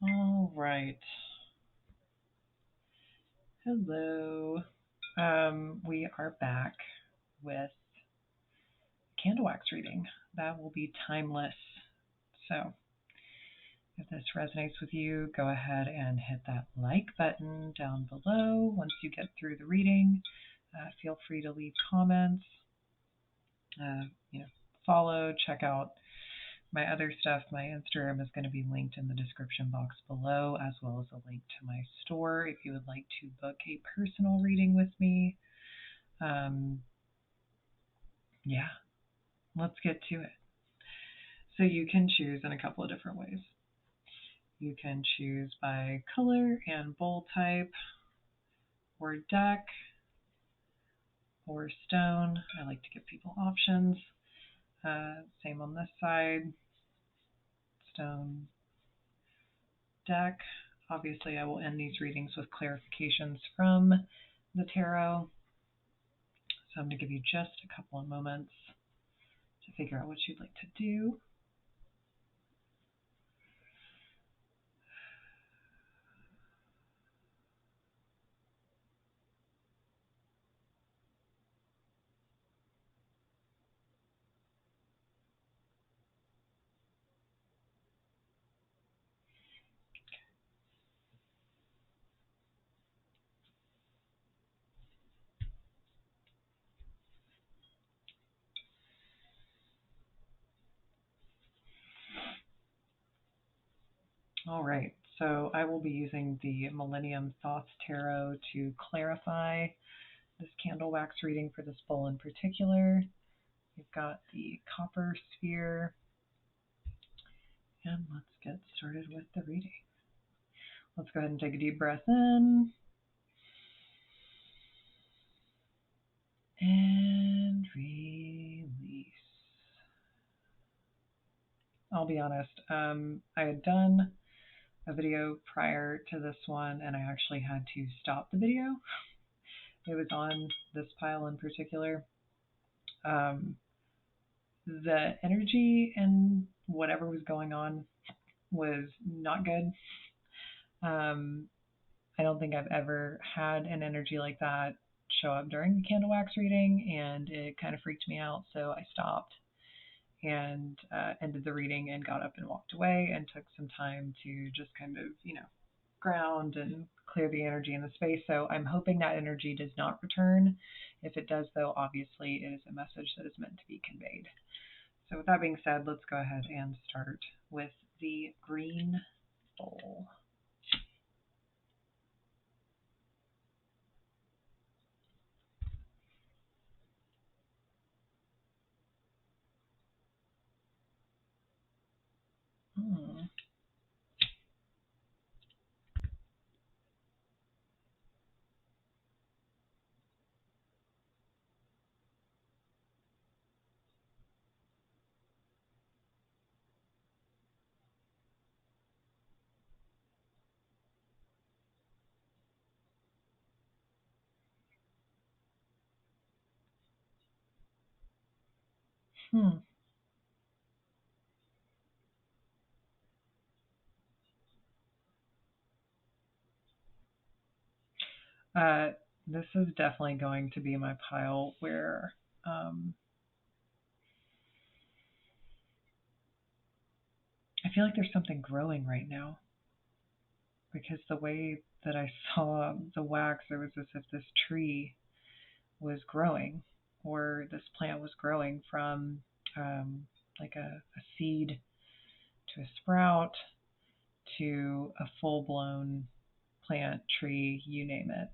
All right. Hello. We are back with candle wax reading. That will be timeless. So, if this resonates with you, go ahead and hit that like button down below. Once you get through the reading, feel free to leave comments. Uh, you know, follow, check out my other stuff. My Instagram is going to be linked in the description box below, as well as a link to my store if you would like to book a personal reading with me. Um, yeah, let's get to it. So you can choose in a couple of different ways. You can choose by color and bowl type, or deck, or stone. I like to give people options. Same on this side, stone, deck. Obviously, I will end these readings with clarifications from the tarot. So I'm going to give you just a couple of moments to figure out what you'd like to do. All right, so I will be using the Millennium Thoughts Tarot to clarify this candle wax reading for this bowl in particular. We've got the copper sphere, and let's get started with the reading. Let's go ahead and take a deep breath in and release. I'll be honest, I had done a video prior to this one, and I actually had to stop the video. It was on this pile in particular. The energy and whatever was going on was not good. Um, I don't think I've ever had an energy like that show up during a candle wax reading, and it kind of freaked me out. So I stopped and ended the reading and got up and walked away and took some time to just kind of, ground and clear the energy in the space. So I'm hoping that energy does not return. If it does, though, obviously it is a message that is meant to be conveyed. So with that being said, let's go ahead and start with the green bowl. Hmm. Hmm. Uh, this is definitely going to be my pile where I feel like there's something growing right now, because the way that I saw the wax, it was as if this tree was growing, or this plant was growing from like a seed to a sprout to a full blown plant, tree, you name it.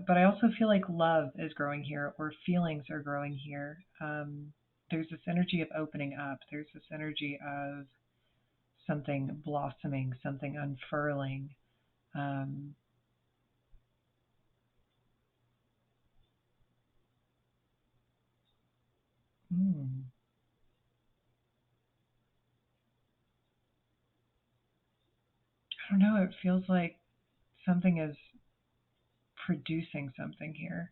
But I also feel like love is growing here, or feelings are growing here. There's this energy of opening up. There's this energy of something blossoming, something unfurling. Um, hmm, I don't know. It feels like something is producing something here.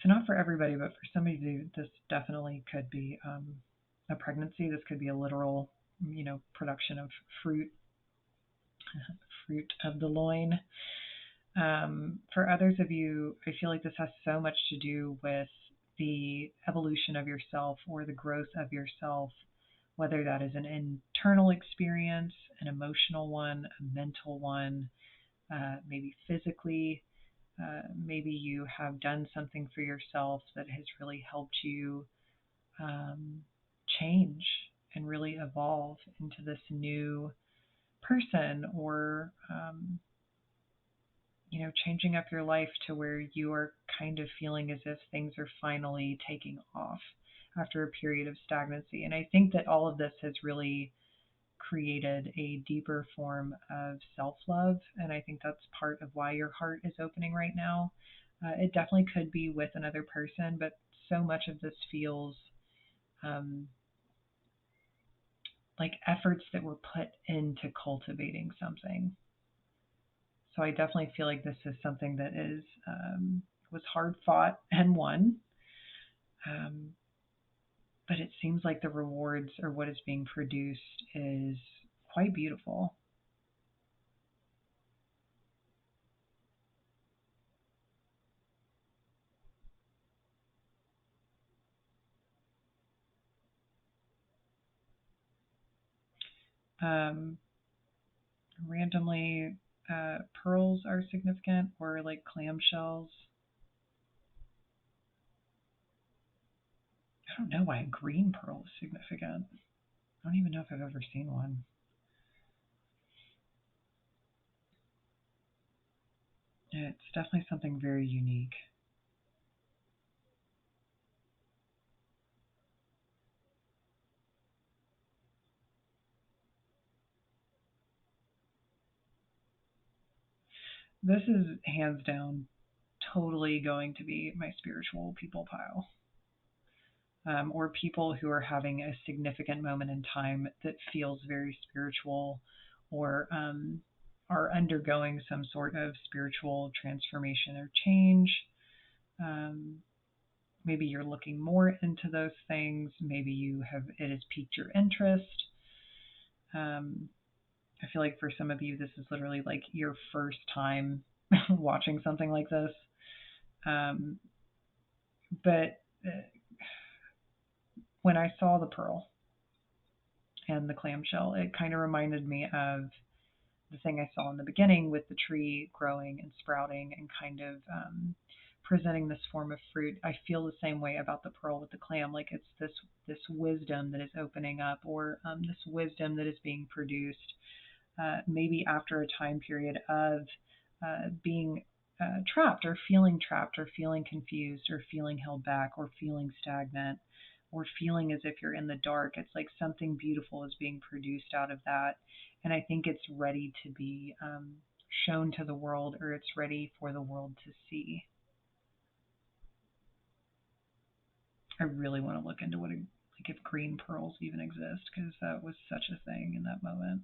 So not for everybody, but for somebody, this definitely could be a pregnancy. This could be a literal production of fruit, fruit of the loin. For others of you, I feel like this has so much to do with the evolution of yourself or the growth of yourself, whether that is an internal experience, an emotional one, a mental one, maybe physically. Maybe you have done something for yourself that has really helped you um, change and really evolve into this new person, or changing up your life to where you are kind of feeling as if things are finally taking off after a period of stagnancy. And I think that all of this has really created a deeper form of self love. And I think that's part of why your heart is opening right now. It definitely could be with another person, but so much of this feels um, like efforts that were put into cultivating something. So I definitely feel like this is something that was hard fought and won. Um, but it seems like the rewards or what is being produced is quite beautiful. Um, randomly, pearls are significant, or like clamshells. I don't know why a green pearl is significant. I don't even know if I've ever seen one. It's definitely something very unique. This is hands down totally going to be my spiritual people pile. Or people who are having a significant moment in time that feels very spiritual, or are undergoing some sort of spiritual transformation or change. Um, Maybe you're looking more into those things. Maybe it has piqued your interest. Um, I feel like for some of you, this is literally like your first time watching something like this. Um, but when I saw the pearl and the clamshell, it kind of reminded me of the thing I saw in the beginning with the tree growing and sprouting and kind of presenting this form of fruit. I feel the same way about the pearl with the clam. Like it's this wisdom that is opening up, or this wisdom that is being produced, maybe after a time period of being trapped, or feeling confused, or feeling held back, or feeling stagnant, or feeling as if you're in the dark. It's like something beautiful is being produced out of that. And I think it's ready to be shown to the world, or it's ready for the world to see. I really want to look into like if green pearls even exist, because that was such a thing in that moment.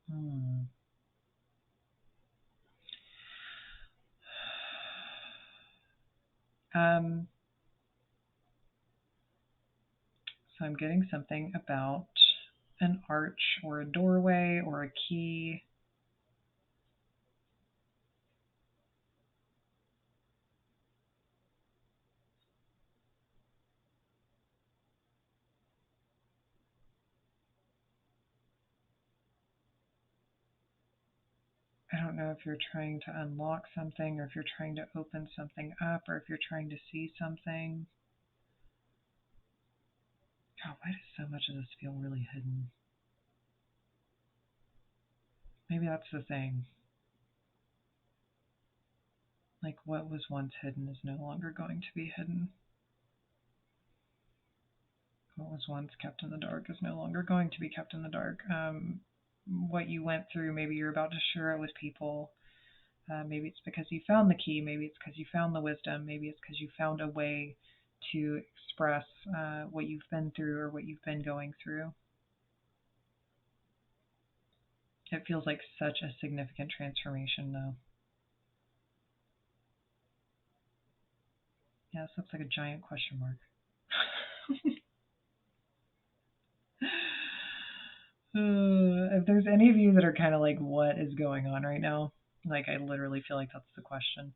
Hmm. Um, so I'm getting something about an arch or a doorway or a key. I don't know if you're trying to unlock something, or if you're trying to open something up, or if you're trying to see something. God, why does so much of this feel really hidden? Maybe that's the thing. Like what was once hidden is no longer going to be hidden. What was once kept in the dark is no longer going to be kept in the dark. What you went through, maybe you're about to share it with people. Maybe it's because you found the key. Maybe it's because you found the wisdom. Maybe it's because you found a way to express what you've been through or what you've been going through. It feels like such a significant transformation, though. Yeah, this looks like a giant question mark. If there's any of you that are kind of like, what is going on right now? Like, I literally feel like that's the question.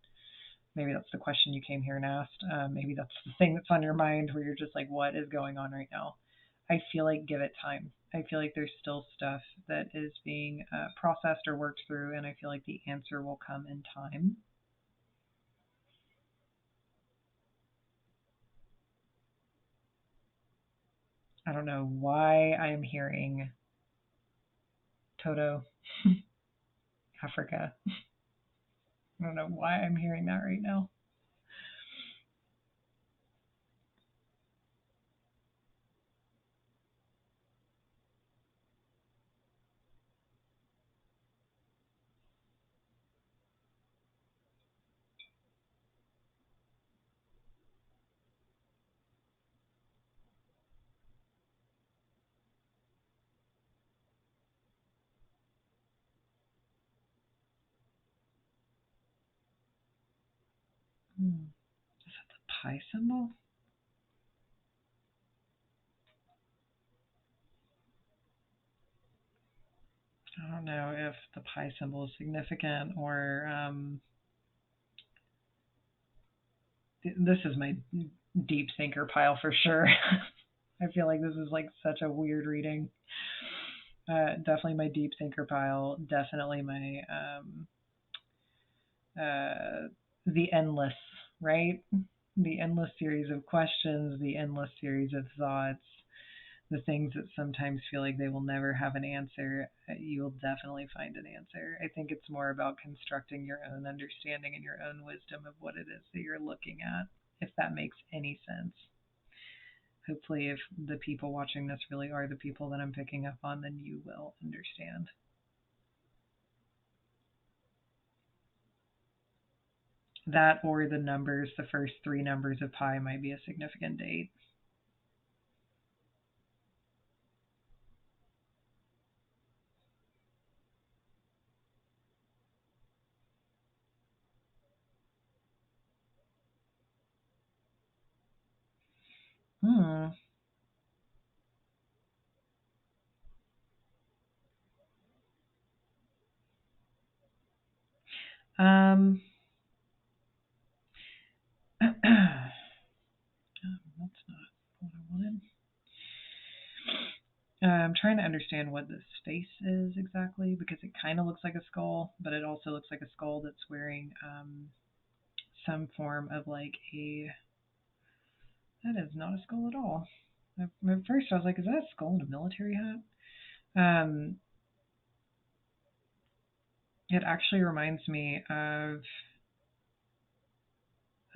Maybe that's the question you came here and asked. Maybe that's the thing that's on your mind where you're just like, what is going on right now? I feel like give it time. I feel like there's still stuff that is being processed or worked through, and I feel like the answer will come in time. I don't know why I am hearing Toto, Africa. I don't know why I'm hearing that right now. Is that the pi symbol? I don't know if the pi symbol is significant or this is my deep thinker pile for sure. I feel like this is like such a weird reading. Definitely my deep thinker pile. Definitely my the endless, right? The endless series of questions, the endless series of thoughts, the things that sometimes feel like they will never have an answer, you will definitely find an answer. I think it's more about constructing your own understanding and your own wisdom of what it is that you're looking at, if that makes any sense. Hopefully, if the people watching this really are the people that I'm picking up on, then you will understand. That or the numbers, the first three numbers of pi might be a significant date. Hmm. Um, that's not what I wanted. I'm trying to understand what this face is exactly because it kind of looks like a skull, but it also looks like a skull that's wearing some form of like a. That is not a skull at all. At first, I was like, is that a skull in a military hat? Um, it actually reminds me of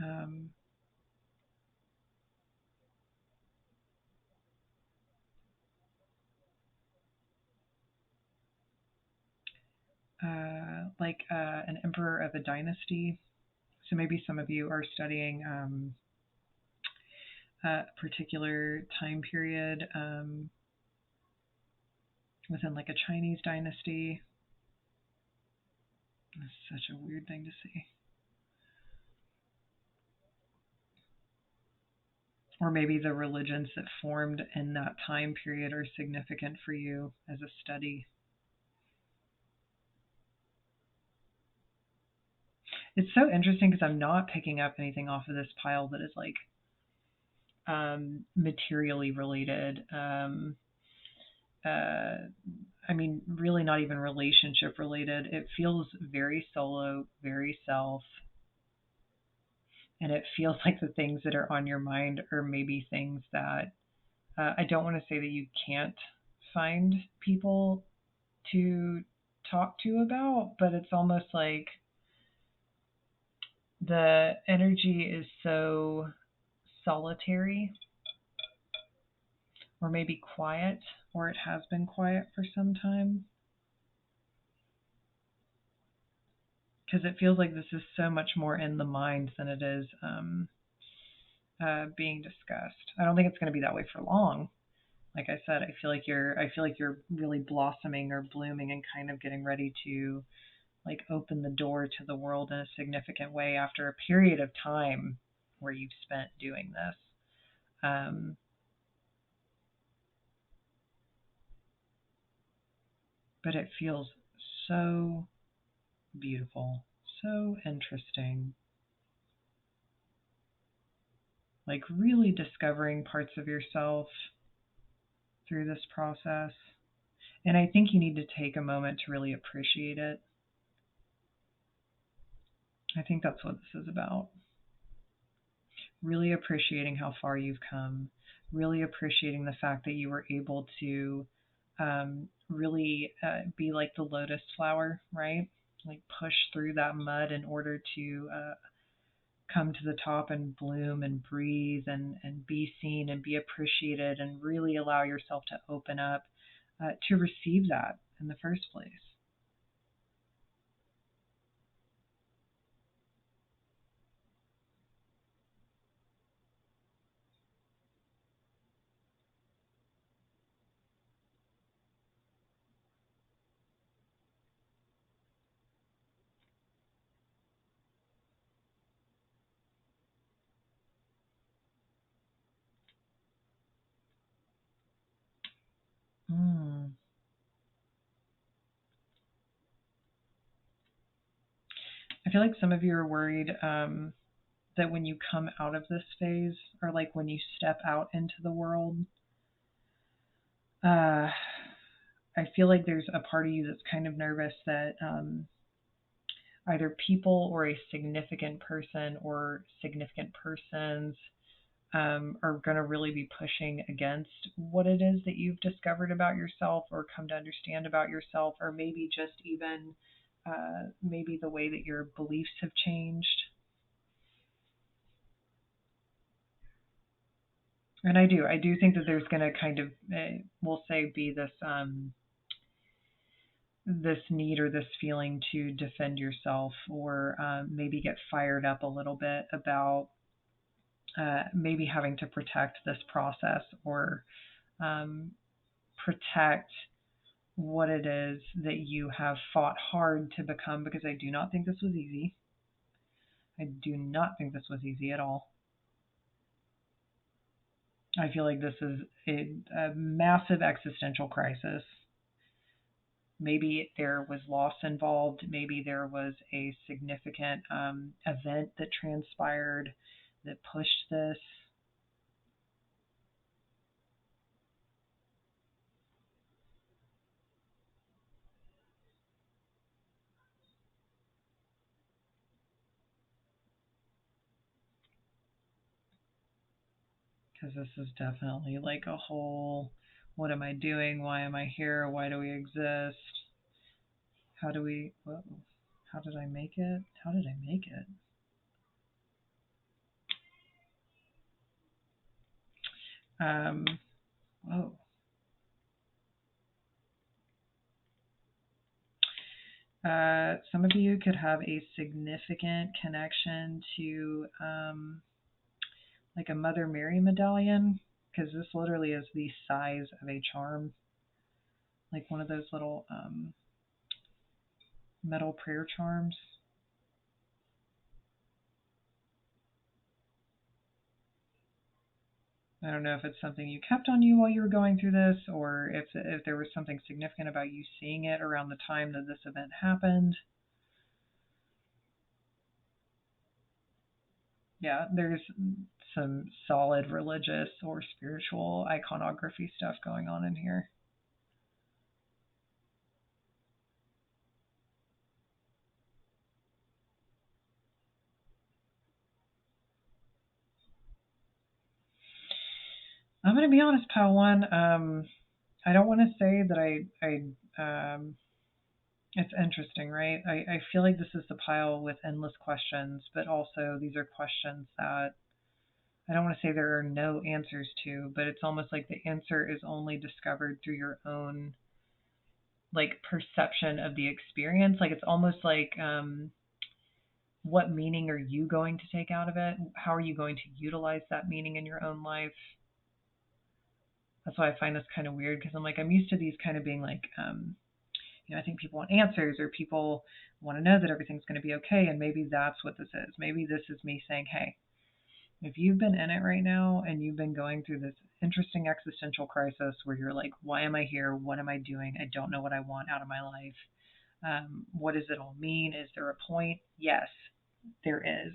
um, like an emperor of a dynasty. So maybe some of you are studying a particular time period within like a Chinese dynasty. It's such a weird thing to see. Or maybe the religions that formed in that time period are significant for you as a study. It's so interesting because I'm not picking up anything off of this pile that is like materially related. I mean, really not even relationship related. It feels very solo, very self, and it feels like the things that are on your mind are maybe things that I don't want to say that you can't find people to talk to about, but it's almost like the energy is so solitary or maybe quiet, or it has been quiet for some time. because it feels like this is so much more in the mind than it is being discussed. I don't think it's going to be that way for long. Like I said, I feel like you're really blossoming or blooming and kind of getting ready to like open the door to the world in a significant way after a period of time where you've spent doing this. Um, but it feels so beautiful, so interesting. Like really discovering parts of yourself through this process. And I think you need to take a moment to really appreciate it. I think that's what this is about. Really appreciating how far you've come, really appreciating the fact that you were able to really be like the lotus flower, right? Like push through that mud in order to come to the top and bloom and breathe and be seen and be appreciated and really allow yourself to open up to receive that in the first place. Mm. I feel like some of you are worried that when you come out of this phase, or like when you step out into the world, uh, I feel like there's a part of you that's kind of nervous that either people or a significant person or significant persons are going to really be pushing against what it is that you've discovered about yourself or come to understand about yourself, or maybe just even maybe the way that your beliefs have changed. And I do think that there's going to kind of, we'll say, be this need or this feeling to defend yourself, or maybe get fired up a little bit about maybe having to protect this process, or um, protect what it is that you have fought hard to become, because I do not think this was easy. I do not think this was easy at all. I feel like this is a massive existential crisis. Maybe there was loss involved. Maybe there was a significant event that transpired that pushed this. Because this is definitely like a whole, what am I doing? Why am I here? Why do we exist? How do we, whoa, how did I make it? How did I make it? Um, whoa. Some of you could have a significant connection to like a Mother Mary medallion, because this literally is the size of a charm, like one of those little metal prayer charms. I don't know if it's something you kept on you while you were going through this, or if there was something significant about you seeing it around the time that this event happened. Yeah, there's some solid religious or spiritual iconography stuff going on in here. I'm going to be honest, pal one. I don't want to say that it's interesting, right? I feel like this is the pile with endless questions, but also these are questions that I don't want to say there are no answers to, but it's almost like the answer is only discovered through your own like perception of the experience. Like it's almost like what meaning are you going to take out of it? How are you going to utilize that meaning in your own life? That's why I find this kind of weird, because I'm used to these kind of being like, I think people want answers, or people want to know that everything's going to be okay. And maybe that's what this is. Maybe this is me saying, hey, if you've been in it right now and you've been going through this interesting existential crisis where you're like, why am I here? What am I doing? I don't know what I want out of my life. What does it all mean? Is there a point? Yes, there is.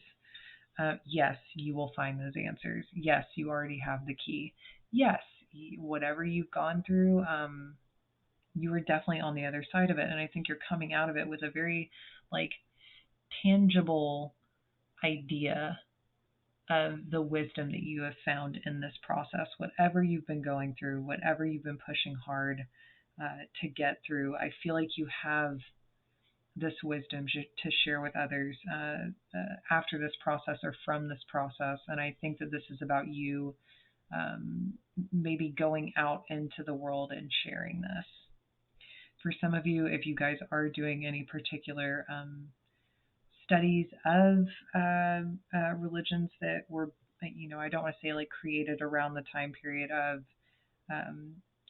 Yes, you will find those answers. Yes, you already have the key. Yes, whatever you've gone through, you were definitely on the other side of it. And I think you're coming out of it with a very like tangible idea of the wisdom that you have found in this process. Whatever you've been going through, whatever you've been pushing hard to get through, I feel like you have this wisdom to share with others after this process or from this process. And I think that this is about you maybe going out into the world and sharing this. For some of you, if you guys are doing any particular studies of religions that were, I don't want to say like created around the time period of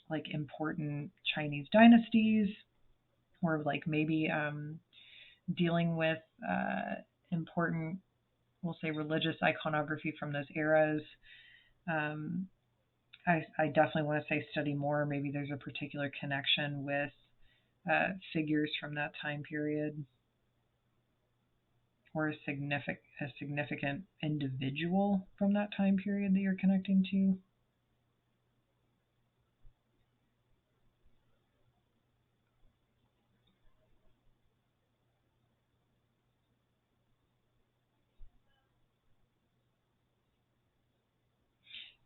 like important Chinese dynasties, or like maybe dealing with important, we'll say, religious iconography from those eras. I definitely want to say study more. Maybe there's a particular connection with figures from that time period, or a significant individual from that time period that you're connecting to.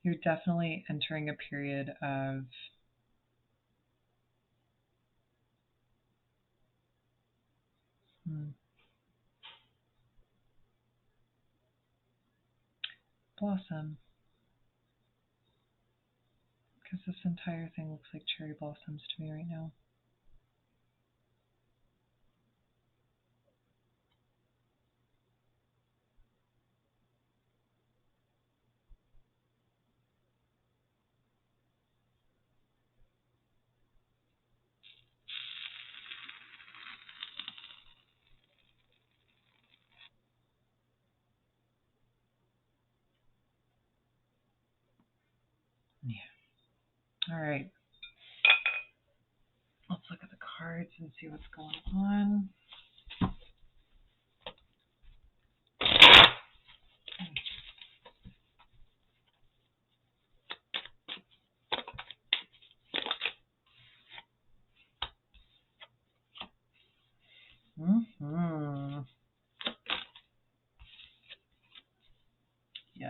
You're definitely entering a period of blossom, because this entire thing looks like cherry blossoms to me right now. Yeah. All right. Let's look at the cards and see what's going on. Mm-hmm. Yes.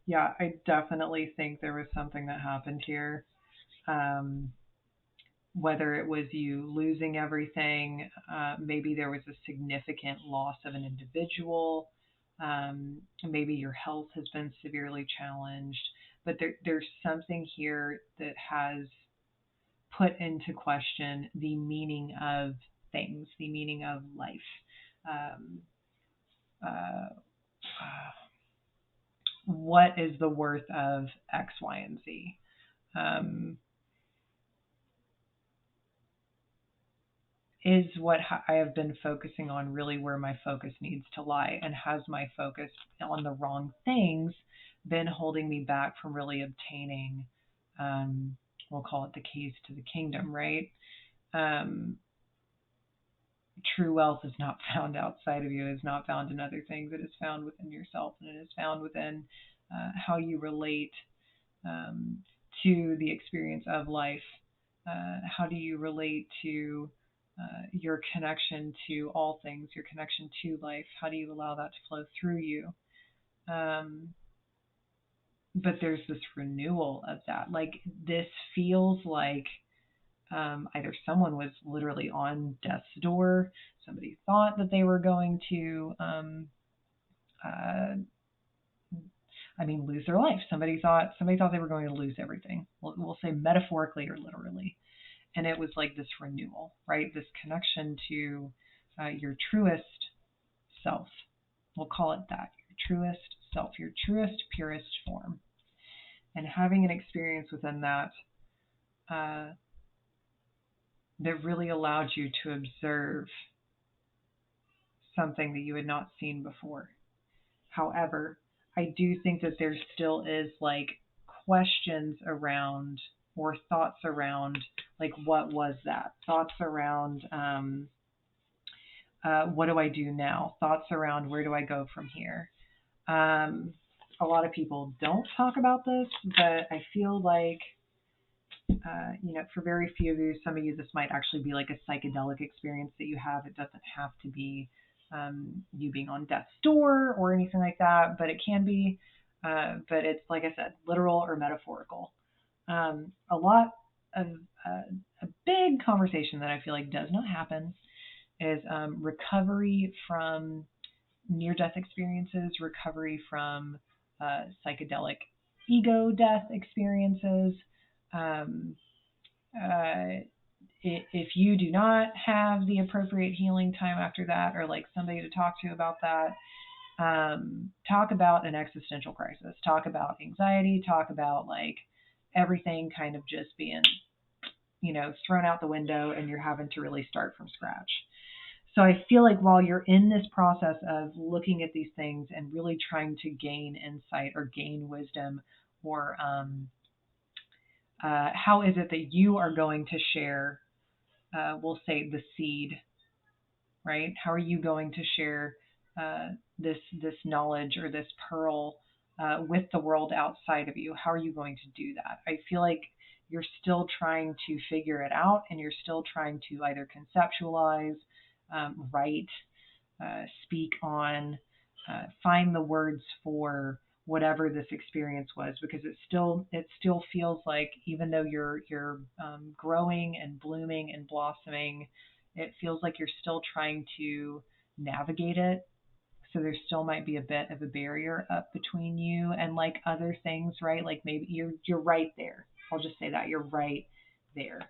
Yeah, I definitely think there was something that happened here. Um, whether it was you losing everything, maybe there was a significant loss of an individual, maybe your health has been severely challenged, but there's something here that has put into question the meaning of things, the meaning of life. Um, uh, what is the worth of X, Y, and Z? Um, is what I have been focusing on really where my focus needs to lie? And has my focus on the wrong things been holding me back from really obtaining, we'll call it the keys to the kingdom, right? Um, true wealth is not found outside of you. It is not found in other things. It is found within yourself, and it is found within how you relate um, to the experience of life. How do you relate to your connection to all things, your connection to life? How do you allow that to flow through you? Um, but there's this renewal of that. Like, this feels like either someone was literally on death's door, somebody thought that they were going to I mean, lose their life. Somebody thought they were going to lose everything. We'll say metaphorically or literally. And it was like this renewal, right? This connection to your truest self. We'll call it that. Your truest self, your truest, purest form. And having an experience within that that really allowed you to observe something that you had not seen before. However, I do think that there still is like questions around or thoughts around like what was that? Thoughts around what do I do now? Thoughts around where do I go from here? A lot of people don't talk about this, but I feel like for very few of you, some of you, this might actually be like a psychedelic experience that you have. It doesn't have to be you being on death's door or anything like that, but it can be. But it's, like I said, literal or metaphorical. A lot of a big conversation that I feel like does not happen is recovery from near-death experiences, recovery from psychedelic ego death experiences. Um, if you do not have the appropriate healing time after that, or like somebody to talk to about that, talk about an existential crisis, talk about anxiety, talk about like everything kind of just being, thrown out the window and you're having to really start from scratch. So I feel like while you're in this process of looking at these things and really trying to gain insight or gain wisdom, or how is it that you are going to share, we'll say, the seed, right? How are you going to share this knowledge or this pearl with the world outside of you? How are you going to do that? I feel like you're still trying to figure it out, and you're still trying to either conceptualize, write, speak on, find the words for whatever this experience was, because it still feels like, even though you're growing and blooming and blossoming, it feels like you're still trying to navigate it. So there still might be a bit of a barrier up between you and like other things, right? Like maybe you're right there. I'll just say that you're right there.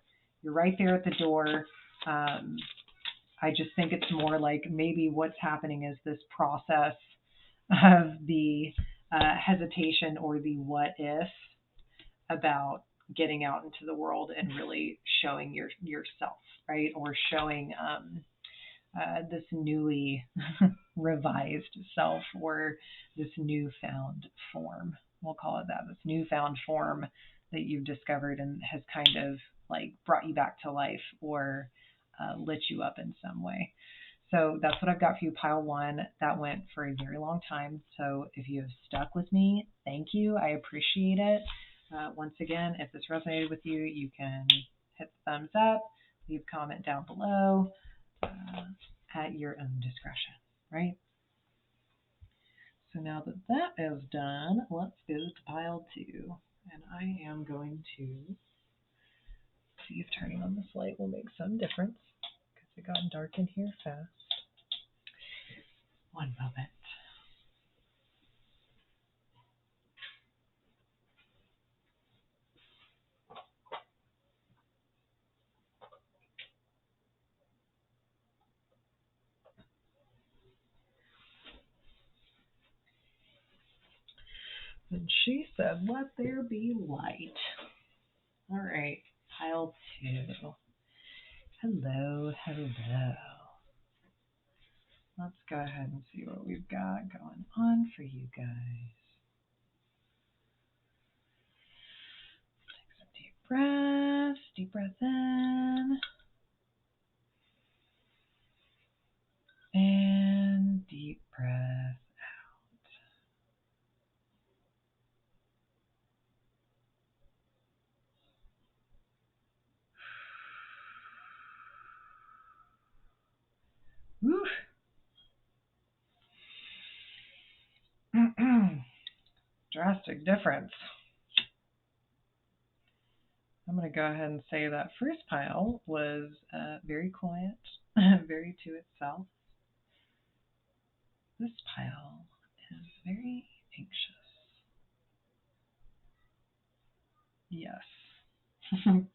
You're right there at the door. I just think it's more like maybe what's happening is this process of the hesitation or the what if about getting out into the world and really showing yourself, right? Or showing this newly revised self, or this newfound form. We'll call it that. This newfound form that you've discovered and has kind of like brought you back to life, or lit you up in some way. So that's what I've got for you, pile one. That went for a very long time. So if you have stuck with me, thank you. I appreciate it. Once again, if this resonated with you, you can hit the thumbs up, leave a comment down below at your own discretion, right? So now that that is done, let's go to pile two. And I am going to see if turning on this light will make some difference, because it got dark in here fast. One moment. And she said, let there be light. All right, pile two. Hello, hello. Let's go ahead and see what we've got going on for you guys. Take some deep breaths. Deep breath in. And deep breath out. Woo. Drastic difference. I'm going to go ahead and say that first pile was very quiet, very to itself. This pile is very anxious. Yes.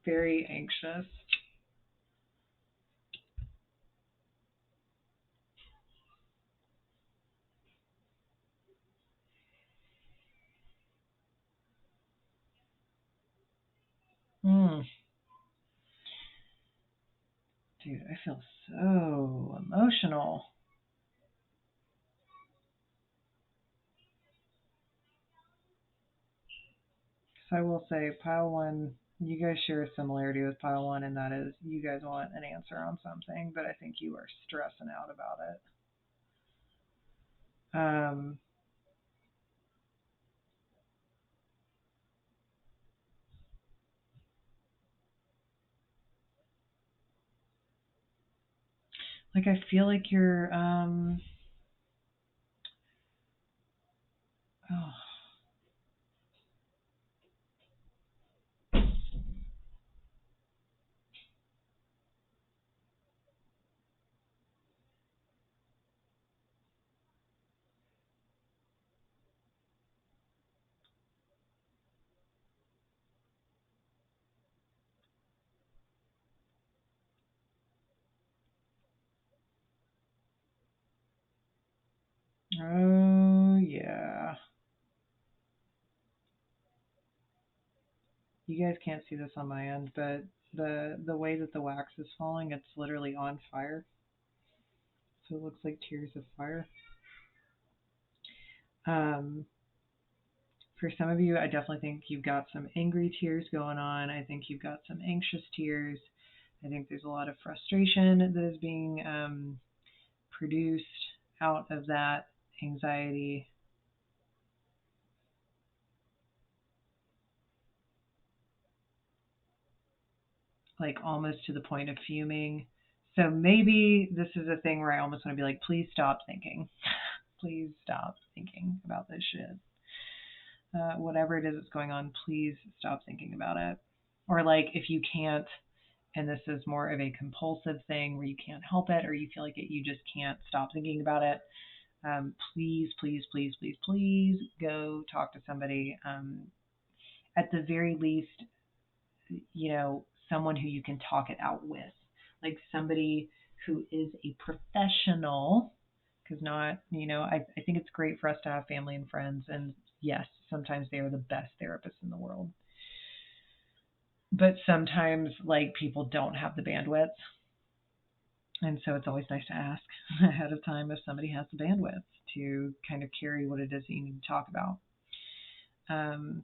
Very anxious. Mm. Dude, I feel so emotional. So I will say, pile one, you guys share a similarity with pile one, and that is you guys want an answer on something, but I think you are stressing out about it. Um, like I feel like you're, oh, oh yeah. You guys can't see this on my end, but the way that the wax is falling, it's literally on fire. So it looks like tears of fire. Um, for some of you, I definitely think you've got some angry tears going on. I think you've got some anxious tears. I think there's a lot of frustration that is being produced out of that anxiety, like almost to the point of fuming. So maybe this is a thing where I almost want to be like, please stop thinking. Please stop thinking about this shit. Whatever it is that's going on, please stop thinking about it. Or like if you can't, and this is more of a compulsive thing where you can't help it or you feel like you just can't stop thinking about it, please, please, please, please, please go talk to somebody. At the very least, someone who you can talk it out with, like somebody who is a professional. Because not, I think it's great for us to have family and friends, and yes, sometimes they are the best therapists in the world. But sometimes, like, people don't have the bandwidth, and so it's always nice to ask ahead of time if somebody has the bandwidth to kind of carry what it is that you need to talk about. Um,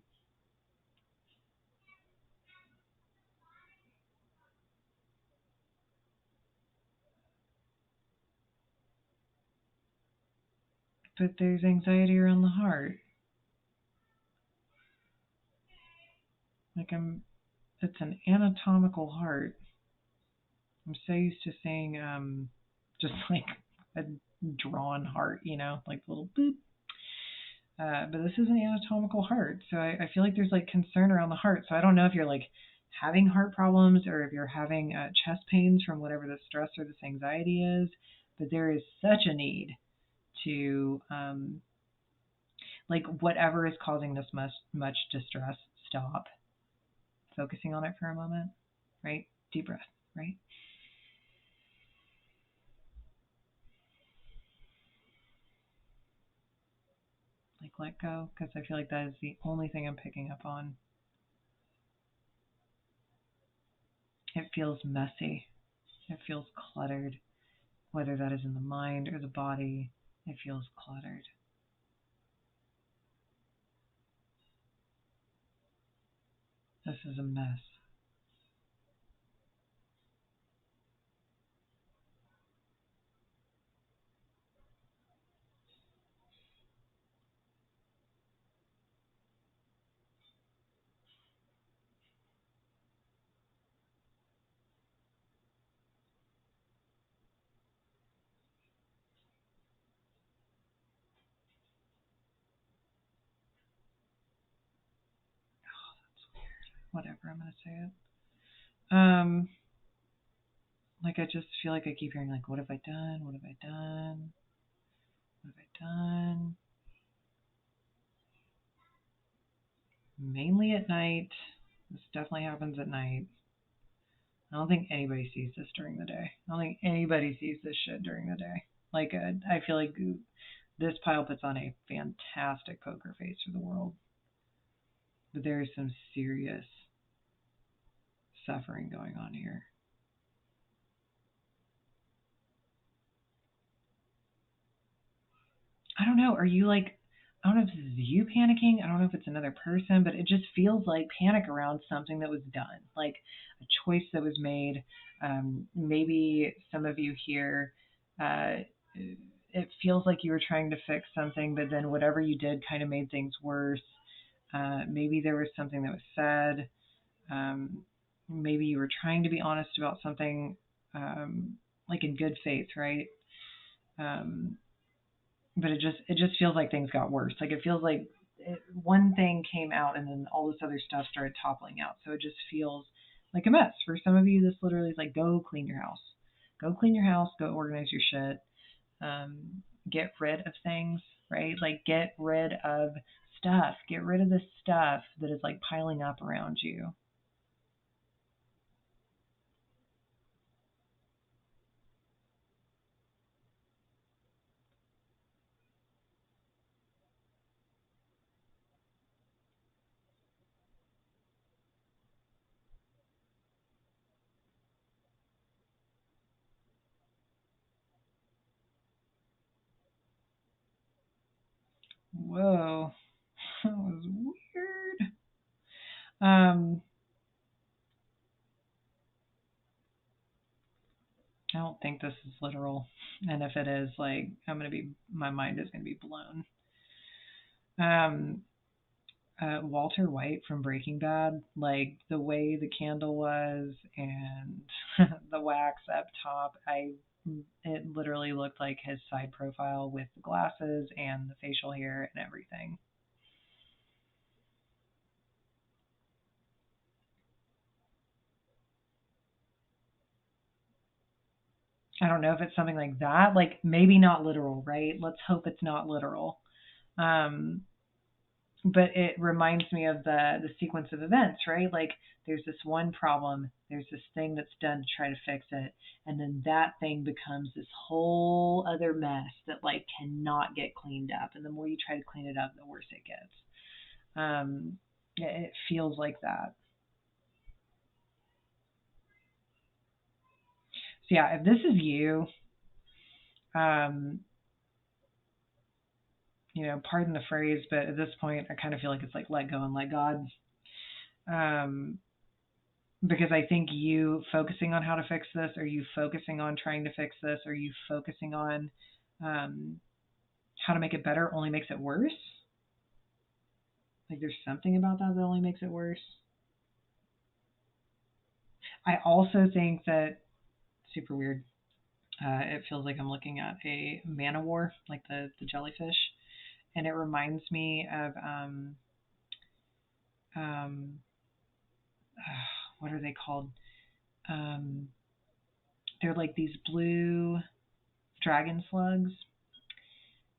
but there's anxiety around the heart. Like it's an anatomical heart. I'm so used to seeing just like a drawn heart, like little boop. But this is an anatomical heart, so I feel like there's like concern around the heart. So I don't know if you're like having heart problems or if you're having chest pains from whatever the stress or this anxiety is. But there is such a need to like whatever is causing this much distress, stop focusing on it for a moment, right? Deep breath, right? Like let go, because I feel like that is the only thing I'm picking up on. It feels messy. It feels cluttered, whether that is in the mind or the body. It feels cluttered. This is a mess. Whatever, I'm gonna say it. Like I just feel like I keep hearing like, what have I done? What have I done? What have I done? Mainly at night. This definitely happens at night. I don't think anybody sees this during the day. I don't think anybody sees this shit during the day. Like, I feel like this pile puts on a fantastic poker face for the world. But there is some serious suffering going on here. I don't know. Are you like, I don't know if this is you panicking. I don't know if it's another person, but it just feels like panic around something that was done, like a choice that was made. Maybe some of you here, uh, it feels like you were trying to fix something, but then whatever you did kind of made things worse. Maybe there was something that was said. Um, Maybe you were trying to be honest about something, like in good faith, right? Um, but it just feels like things got worse. Like it feels like one thing came out and then all this other stuff started toppling out. So it just feels like a mess. For some of you, this literally is like go clean your house, go clean your house, go organize your shit, get rid of things, right? Like get rid of stuff, get rid of the stuff that is like piling up around you. Whoa, that was weird. Um, I don't think this is literal. And if it is, like, my mind is gonna be blown. Um, Walter White from Breaking Bad, like the way the candle was and the wax up top, it literally looked like his side profile with the glasses and the facial hair and everything. I don't know if it's something like that. Like maybe not literal, right? Let's hope it's not literal. Um, but it reminds me of the sequence of events, right? Like there's this one problem, there's this thing that's done to try to fix it, and then that thing becomes this whole other mess that like cannot get cleaned up, and the more you try to clean it up, the worse it gets. It feels like that. So yeah, if this is you, um, pardon the phrase, but at this point, I kind of feel like it's like let go and let God. Um, because I think you focusing on how to fix this, are you focusing on trying to fix this, are you focusing on um, how to make it better only makes it worse? Like there's something about that that only makes it worse. I also think that super weird. It feels like I'm looking at a man o' war, like the jellyfish, and it reminds me of um, what are they called? Um, they're like these blue dragon slugs,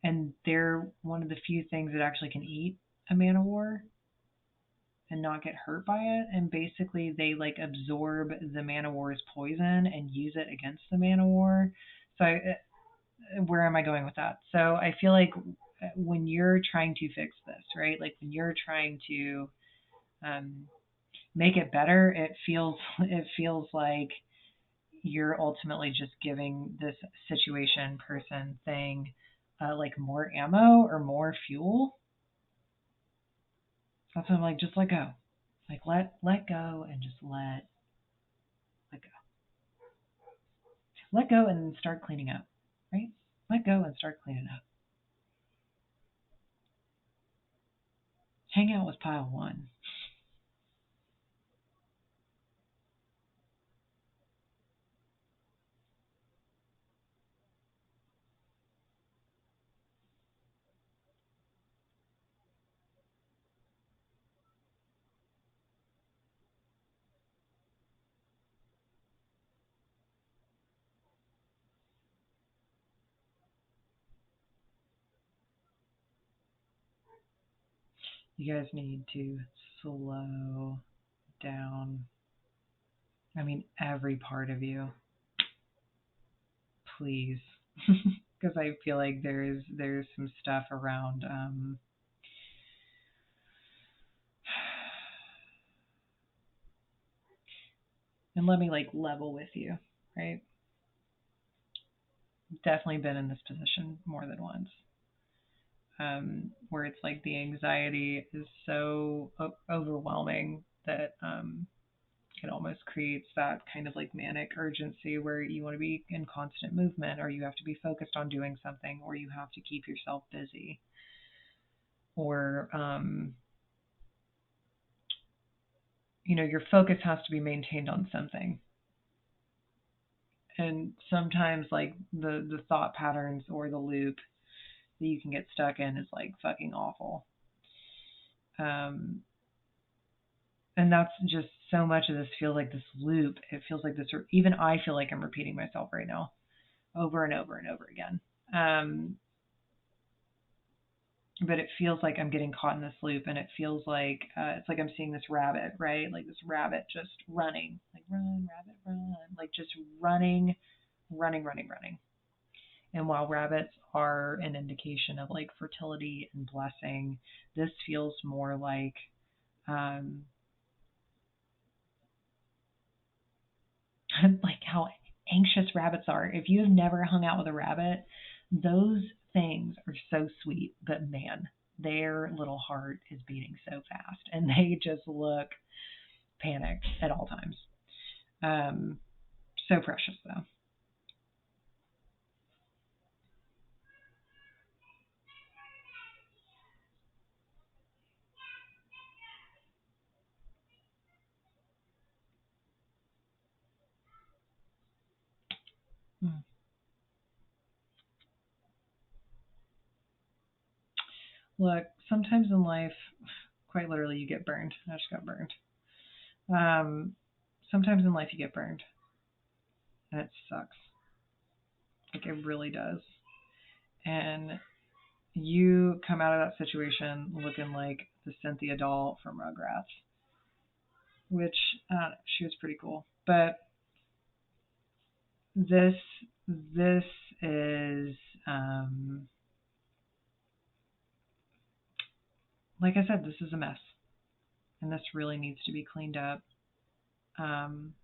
and they're one of the few things that actually can eat a man o' war and not get hurt by it. And basically, they like absorb the man o' war's poison and use it against the man o' war. So, where am I going with that? So, I feel like when you're trying to fix this, right? Like when you're trying to um, make it better, it feels like you're ultimately just giving this situation, person, thing, like more ammo or more fuel. That's why I'm like, just let go. Like let go and just let go. Let go and start cleaning up. Right? Let go and start cleaning up. Hang out with pile one. You guys need to slow down. I mean, every part of you, please, because I feel like there's some stuff around. And let me like level with you, right? Definitely been in this position more than once, where it's like the anxiety is so overwhelming that it almost creates that kind of like manic urgency where you want to be in constant movement, or you have to be focused on doing something, or you have to keep yourself busy, or your focus has to be maintained on something. And sometimes like the thought patterns or the loop that you can get stuck in is like fucking awful. And that's just so much of this feels like this loop. It feels like this, or even I feel like I'm repeating myself right now over and over and over again. But it feels like I'm getting caught in this loop, and it feels like it's like I'm seeing this rabbit, right? Like this rabbit just running, like run, rabbit, run, like just running, running, running, running. And while rabbits are an indication of like fertility and blessing, this feels more like like how anxious rabbits are. If you have never hung out with a rabbit, those things are so sweet, but man, their little heart is beating so fast and they just look panicked at all times. So precious though. Mm. Look, sometimes in life, quite literally, you get burned. I just got burned. Sometimes in life you get burned, and it sucks. Like it really does. And you come out of that situation looking like the Cynthia doll from Rugrats, which she was pretty cool. But this this is like I said, this is a mess, and this really needs to be cleaned up. Um,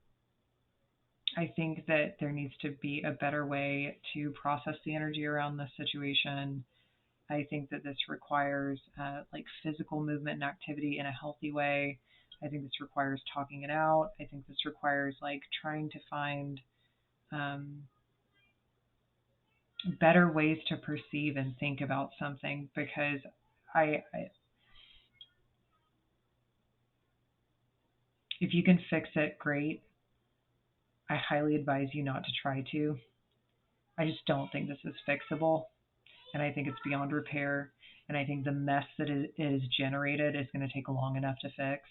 I think that there needs to be a better way to process the energy around this situation. I think that this requires like physical movement and activity in a healthy way. I think this requires talking it out. I think this requires like trying to find um, better ways to perceive and think about something, because I if you can fix it, great. I highly advise you not to try to. I just don't think this is fixable, and I think it's beyond repair. And I think the mess that it is generated is going to take long enough to fix.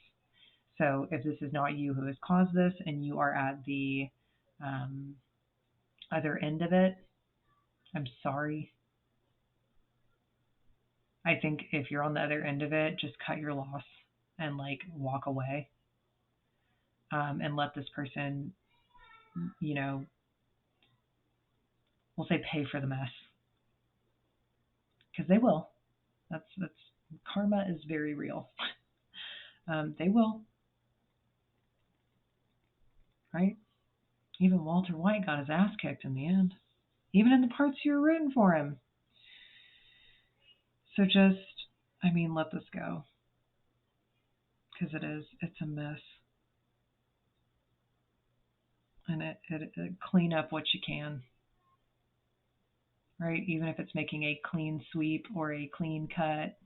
So if this is not you who has caused this, and you are at the um, other end of it, I'm sorry. I think if you're on the other end of it, just cut your loss and like walk away, and let this person, you know, we'll say pay for the mess, because they will. That's karma is very real. They will, right? Even Walter White got his ass kicked in the end, even in the parts you were rooting for him. So just, I mean, let this go, because it's a mess, and it clean up what you can, right? Even if it's making a clean sweep or a clean cut.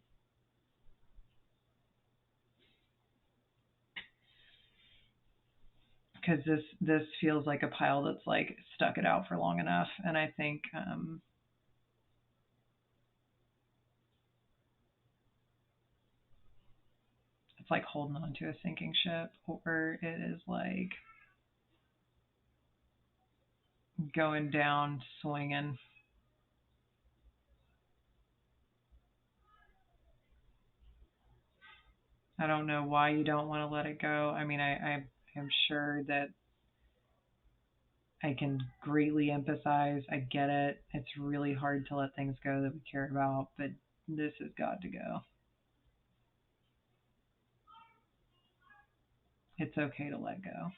Because this feels like a pile that's like stuck it out for long enough, and I think it's like holding on to a sinking ship, or it is like going down swinging. I don't know why you don't want to let it go. I mean, I am sure that I can greatly empathize. I get it. It's really hard to let things go that we care about, but this has got to go. It's okay to let go.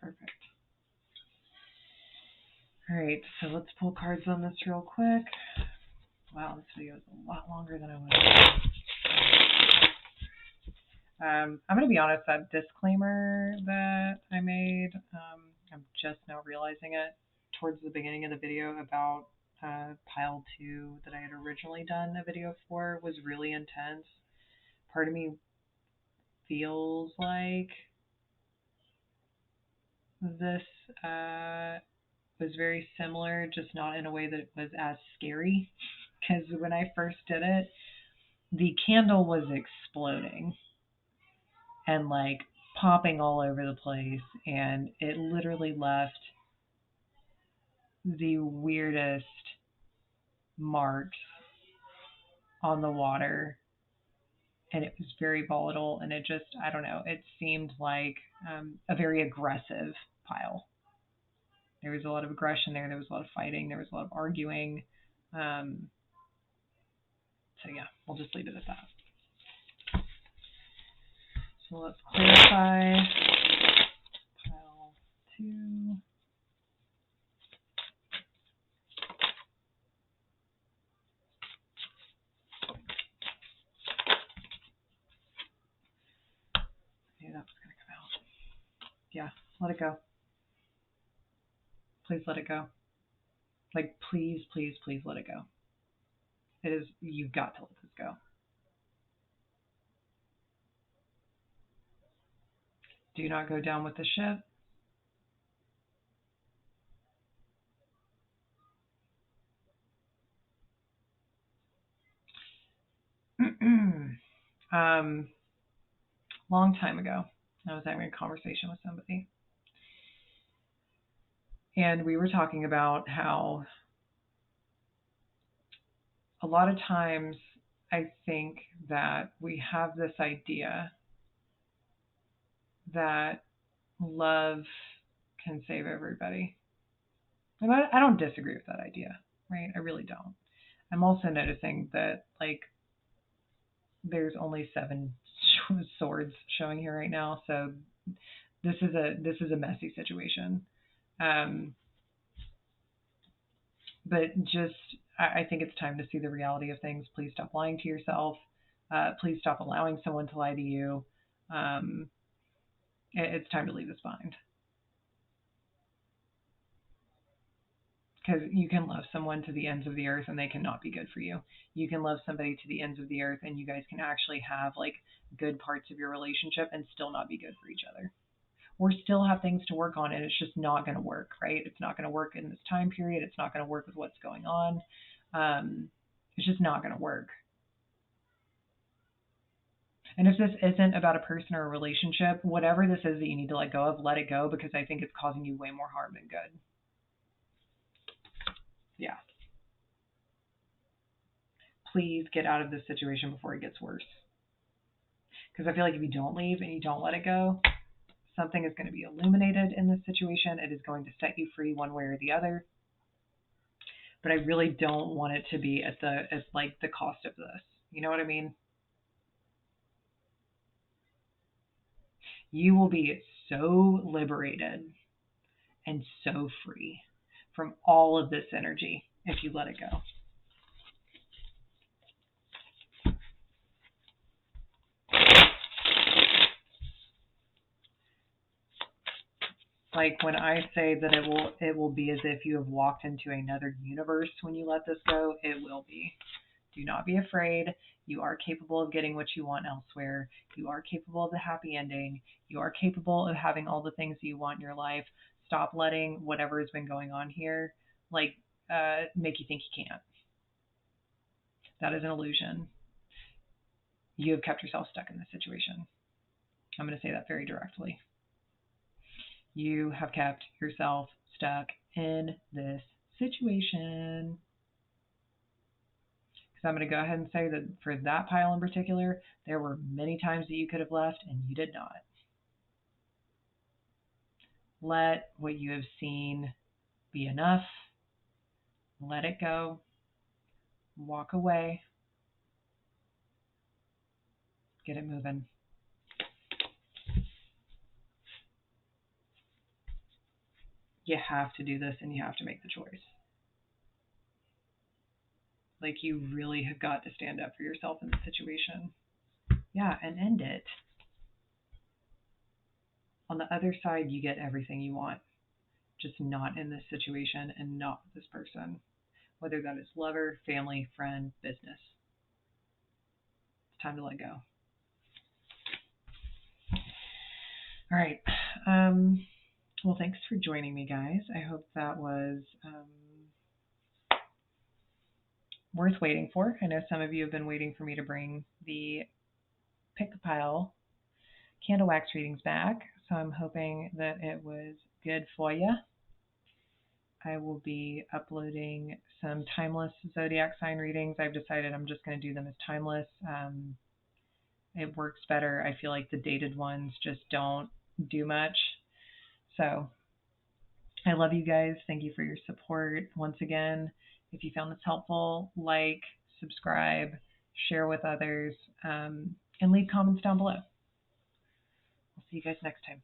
Perfect. All right, so let's pull cards on this real quick. Wow, this video is a lot longer than I wanted. I'm going to be honest, that disclaimer that I made, I'm just now realizing it towards the beginning of the video about pile 2 that I had originally done a video for was really intense. Part of me feels like this was very similar, just not in a way that it was as scary. Because when I first did it, the candle was exploding and like popping all over the place, and it literally left the weirdest marks on the water, and it was very volatile, and it just, I don't know, it seemed like a very aggressive pile. There was a lot of aggression there. There was a lot of fighting. There was a lot of arguing. So yeah, we'll just leave it at that. So let's clarify pile 2. Yeah, that was going to come out. Yeah, let it go. Please let it go. Like, please, please, please let it go. It is, you've got to let this go. Do not go down with the ship. Long time ago, I was having a conversation with somebody, and we were talking about how a lot of times I think that we have this idea that love can save everybody. And I don't disagree with that idea, right? I really don't. I'm also noticing that, like, there's only 7 swords showing here right now, so this is a messy situation. But just, I think it's time to see the reality of things. Please stop lying to yourself. Please stop allowing someone to lie to you. It's time to leave this behind. Because you can love someone to the ends of the earth and they cannot be good for you. You can love somebody to the ends of the earth and you guys can actually have like good parts of your relationship and still not be good for each other. Or still have things to work on, and it's just not going to work, right? It's not going to work in this time period. It's not going to work with what's going on. It's just not going to work. And if this isn't about a person or a relationship, whatever this is that you need to let go of, let it go, because I think it's causing you way more harm than good. Yeah. Please get out of this situation before it gets worse. Because I feel like if you don't leave and you don't let it go, something is going to be illuminated in this situation. It is going to set you free one way or the other. But I really don't want it to be at like the cost of this. You know what I mean? You will be so liberated and so free from all of this energy if you let it go. Like when I say that it will be as if you have walked into another universe when you let this go, it will be. Do not be afraid. You are capable of getting what you want elsewhere. You are capable of the happy ending. You are capable of having all the things that you want in your life. Stop letting whatever has been going on here make you think you can't. That is an illusion. You have kept yourself stuck in this situation. I'm going to say that very directly. You have kept yourself stuck in this situation. So I'm going to go ahead and say that for that pile in particular, there were many times that you could have left and you did not. Let what you have seen be enough. Let it go. Walk away. Get it moving. You have to do this and you have to make the choice. Like, you really have got to stand up for yourself in this situation. Yeah, and end it. On the other side, you get everything you want, just not in this situation and not with this person, whether that is lover, family, friend, business. It's time to let go. All right. Well, thanks for joining me, guys. I hope that was worth waiting for. I know some of you have been waiting for me to bring the Pick a Pile candle wax readings back, so I'm hoping that it was good for you. I will be uploading some timeless zodiac sign readings. I've decided I'm just going to do them as timeless. It works better. I feel like the dated ones just don't do much. So I love you guys. Thank you for your support. Once again, if you found this helpful, like, subscribe, share with others, and leave comments down below. I'll see you guys next time.